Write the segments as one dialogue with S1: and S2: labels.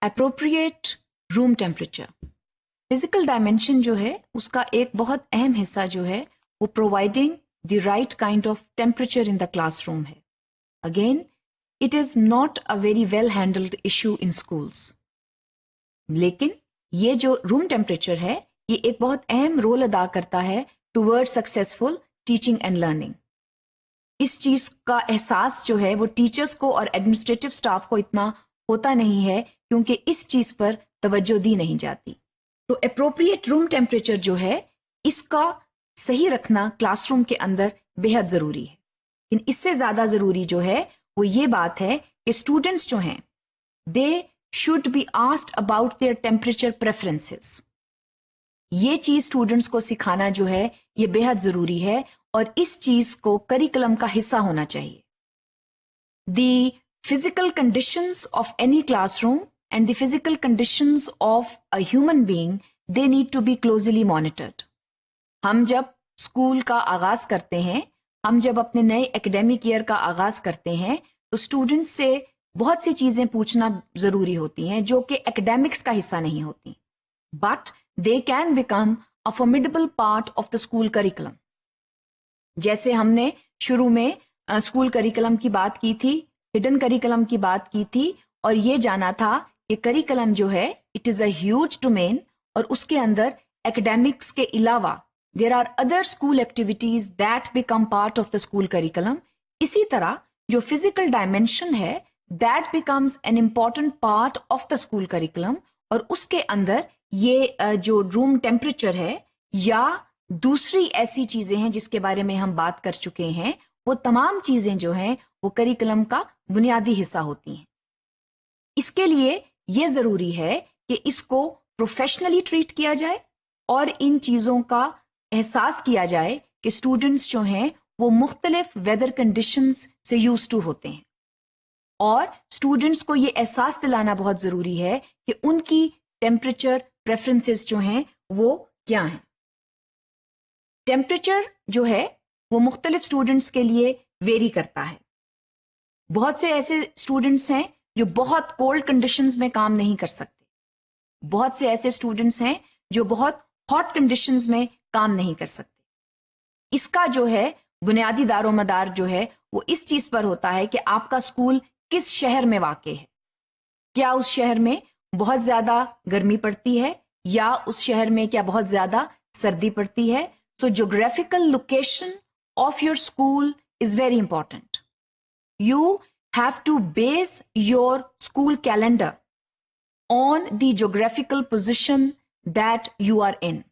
S1: Appropriate room temperature. Physical dimension جو ہے اس کا ایک بہت اہم حصہ جو ہے وہ providing the right kind of temperature in the classroom ہے. Again it is not a very well handled issue in schools. لیکن یہ جو روم ٹیمپریچر ہے یہ ایک بہت اہم رول ادا کرتا ہے toward successful teaching and learning. اس چیز کا احساس جو ہے وہ ٹیچرز کو اور ایڈمنسٹریٹو اسٹاف کو اتنا ہوتا نہیں ہے کیونکہ اس چیز پر توجہ دی نہیں جاتی. تو اپروپریٹ روم ٹیمپریچر جو ہے اس کا صحیح رکھنا کلاس روم کے اندر بے حد ضروری ہے. لیکن اس سے زیادہ ضروری جو ہے وہ یہ بات ہے کہ اسٹوڈنٹس جو ہیں they should be asked about their temperature preferences. یہ چیز اسٹوڈنٹس کو سکھانا جو ہے یہ بے حد ضروری ہے اور اس چیز کو کریکولم کا حصہ ہونا چاہیے. The physical conditions of any classroom and the physical conditions of a human being they need to be closely monitored. ہم جب اسکول کا آغاز کرتے ہیں، ہم جب اپنے نئے اکیڈیمک ایئر کا آغاز کرتے ہیں تو اسٹوڈنٹس سے بہت سی چیزیں پوچھنا ضروری ہوتی ہیں جو کہ اکیڈیمکس کا حصہ نہیں ہوتی. But they can become a formidable part of the school curriculum. جیسے ہم نے شروع میں اسکول کریکولم کی بات کی تھی، ہڈن کریکولم کی بات کی تھی اور یہ جانا تھا کہ کریکولم جو ہے it is a huge domain اور اس کے اندر اکیڈیمکس کے علاوہ there are other school activities that become part of the school curriculum. اسی طرح جو فزیکل ڈائمینشن ہے that becomes an important part of the school curriculum اور اس کے اندر یہ جو روم ٹیمپریچر ہے یا دوسری ایسی چیزیں ہیں جس کے بارے میں ہم بات کر چکے ہیں وہ تمام چیزیں جو ہیں وہ کریکولم کا بنیادی حصہ ہوتی ہیں. اس کے لیے یہ ضروری ہے کہ اس کو پروفیشنلی ٹریٹ کیا جائے اور ان چیزوں کا احساس کیا جائے کہ اسٹوڈنٹس جو ہیں وہ مختلف ویدر کنڈیشنز سے یوز ٹو ہوتے ہیں اور اسٹوڈنٹس کو یہ احساس دلانا بہت ضروری ہے کہ ان کی ٹیمپریچر پریفرنسز جو ہیں وہ کیا ہیں. ٹیمپریچر جو ہے وہ مختلف اسٹوڈنٹس کے لیے ویری کرتا ہے. بہت سے ایسے اسٹوڈنٹس ہیں جو بہت کولڈ کنڈیشنز میں کام نہیں کر سکتے. بہت سے ایسے اسٹوڈنٹس ہیں جو بہت ہاٹ کنڈیشنز میں کام نہیں کر سکتے. اس کا جو ہے بنیادی دار و مدار جو ہے وہ اس چیز پر ہوتا ہے کہ آپ کا اسکول کس شہر میں واقع ہے. کیا اس شہر میں بہت زیادہ گرمی پڑتی ہے یا اس شہر میں کیا بہت زیادہ سردی پڑتی ہے. So geographical location of your school is very important. You have to base your school calendar on the geographical position that you are in.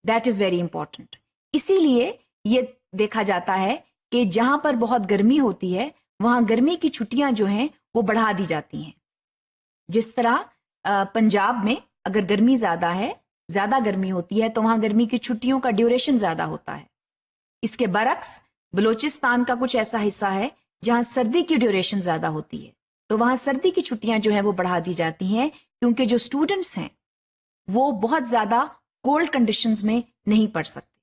S1: That is very important. اسی لیے یہ دیکھا جاتا ہے کہ جہاں پر بہت گرمی ہوتی ہے وہاں گرمی کی چھٹیاں جو ہیں وہ بڑھا دی جاتی ہیں. جس طرح پنجاب میں اگر گرمی زیادہ گرمی ہوتی ہے تو وہاں گرمی کی چھٹیوں کا ڈیوریشن زیادہ ہوتا ہے. اس کے برعکس بلوچستان کا کچھ ایسا حصہ ہے جہاں سردی کی ڈیوریشن زیادہ ہوتی ہے تو وہاں سردی کی چھٹیاں جو ہیں وہ بڑھا دی جاتی ہیں کیونکہ جو اسٹوڈنٹس ہیں وہ بہت زیادہ کولڈ کنڈیشنز میں نہیں پڑھ سکتے.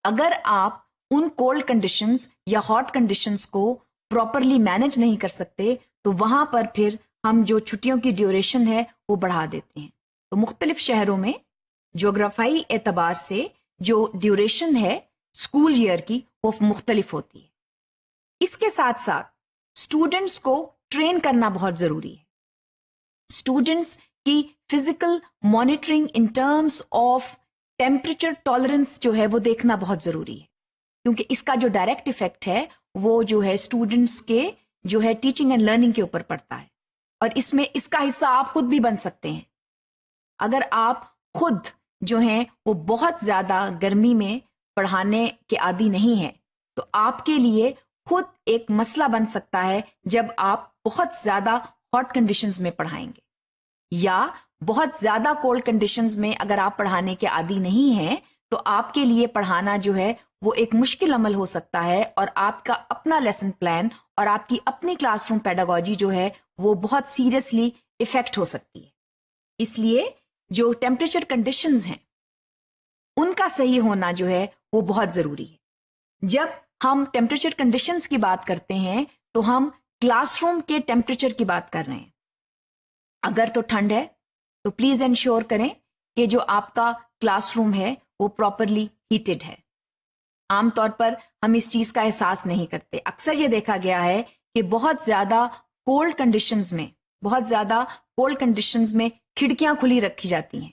S1: اگر آپ ان کولڈ کنڈیشنز یا ہاٹ کنڈیشنز کو پراپرلی مینج نہیں کر سکتے تو وہاں پر پھر ہم جو چھٹیوں کی ڈیوریشن ہے وہ بڑھا دیتے ہیں. تو مختلف شہروں میں جغرافیائی اعتبار سے جو ڈیوریشن ہے اسکول ایئر کی وہ مختلف ہوتی ہے. اس کے ساتھ ساتھ اسٹوڈنٹس کو ٹرین کرنا بہت ضروری ہے. اسٹوڈنٹس کی physical monitoring in terms of temperature tolerance جو ہے وہ دیکھنا بہت ضروری ہے کیونکہ اس کا جو ڈائریکٹ ایفیکٹ ہے وہ جو ہے اسٹوڈنٹس کے جو ہے ٹیچنگ اینڈ لرننگ کے اوپر پڑتا ہے اور اس میں اس کا حصہ آپ خود بھی بن سکتے ہیں. اگر آپ خود جو ہیں وہ بہت زیادہ گرمی میں پڑھانے کے عادی نہیں ہیں تو آپ کے لیے خود ایک مسئلہ بن سکتا ہے جب آپ بہت زیادہ ہاٹ کنڈیشنز میں پڑھائیں گے یا بہت زیادہ کولڈ کنڈیشنز میں اگر آپ پڑھانے کے عادی نہیں ہیں تو آپ کے لیے پڑھانا جو ہے وہ ایک مشکل عمل ہو سکتا ہے اور آپ کا اپنا لیسن پلان اور آپ کی اپنی کلاس روم پیڈاگوجی جو ہے وہ بہت سیریسلی افیکٹ ہو سکتی ہے. اس لیے جو ٹیمپریچر کنڈیشنز ہیں ان کا صحیح ہونا جو ہے وہ بہت ضروری ہے. جب ہم ٹیمپریچر کنڈیشنز کی بات کرتے ہیں تو ہم کلاس روم کے ٹیمپریچر کی بات کر رہے ہیں. اگر تو ٹھنڈ ہے تو پلیز انشور کریں کہ جو آپ کا کلاس روم ہے وہ پراپرلی ہیٹڈ ہے. عام طور پر ہم اس چیز کا احساس نہیں کرتے. اکثر یہ دیکھا گیا ہے کہ بہت زیادہ کولڈ کنڈیشنز میں کھڑکیاں کھلی رکھی جاتی ہیں.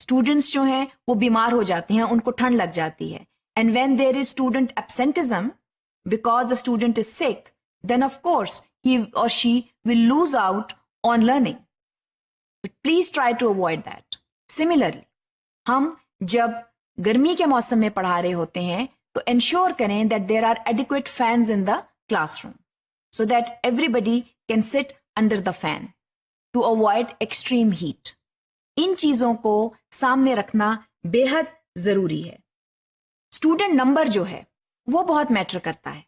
S1: اسٹوڈنٹس جو ہیں وہ بیمار ہو جاتے ہیں, ان کو ٹھنڈ لگ جاتی ہے. And when there is student absenteeism because the student is sick, then of course he or she will lose out on learning. But please try to avoid that. Similarly, ہم جب گرمی کے موسم میں پڑھا رہے ہوتے ہیں تو ensure کریں that there are adequate fans in the classroom so that everybody can sit under the fan to avoid extreme heat. ان چیزوں کو سامنے رکھنا بے حد ضروری ہے. اسٹوڈنٹ نمبر جو ہے وہ بہت میٹر کرتا ہے.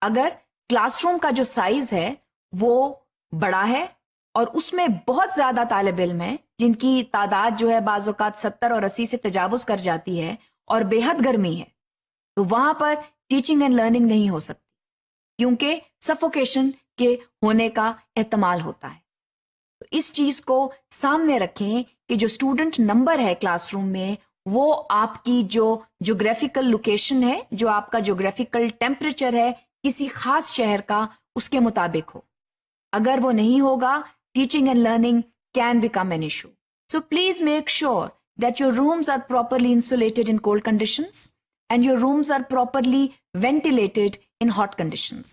S1: اگر کلاس روم کا جو سائز ہے وہ بڑا ہے اور اس میں بہت زیادہ طالب علم ہیں جن کی تعداد جو ہے بعض اوقات 70 اور 80 سے تجاوز کر جاتی ہے اور بے حد گرمی ہے, تو وہاں پر ٹیچنگ اینڈ لرننگ نہیں ہو سکتی کیونکہ سفوکیشن کے ہونے کا احتمال ہوتا ہے. تو اس چیز کو سامنے رکھیں کہ جو اسٹوڈنٹ نمبر ہے کلاس روم میں وہ آپ کی جو جیوگرافیکل لوکیشن ہے, جو آپ کا جیوگرافیکل ٹیمپریچر ہے کسی خاص شہر کا, اس کے مطابق ہو. اگر وہ نہیں ہوگا, teaching and learning can become an issue. So please make sure that your rooms are properly insulated in cold conditions and your rooms are properly ventilated in hot conditions.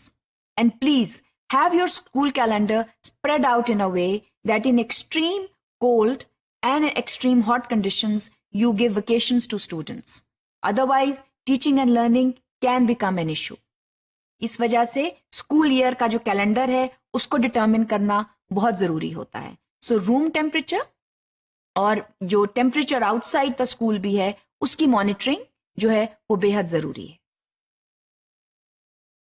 S1: And please have your school calendar spread out in a way that in extreme cold and extreme hot conditions you give vacations to students. Otherwise, teaching and learning can become an issue. اس وجہ سے school year کا جو calendar ہے اس کو determine کرنا بہت ضروری ہوتا ہے. سو روم ٹیمپریچر اور جو temperature out side the school بھی ہے اس کی مانیٹرنگ جو ہے وہ بے حد ضروری ہے.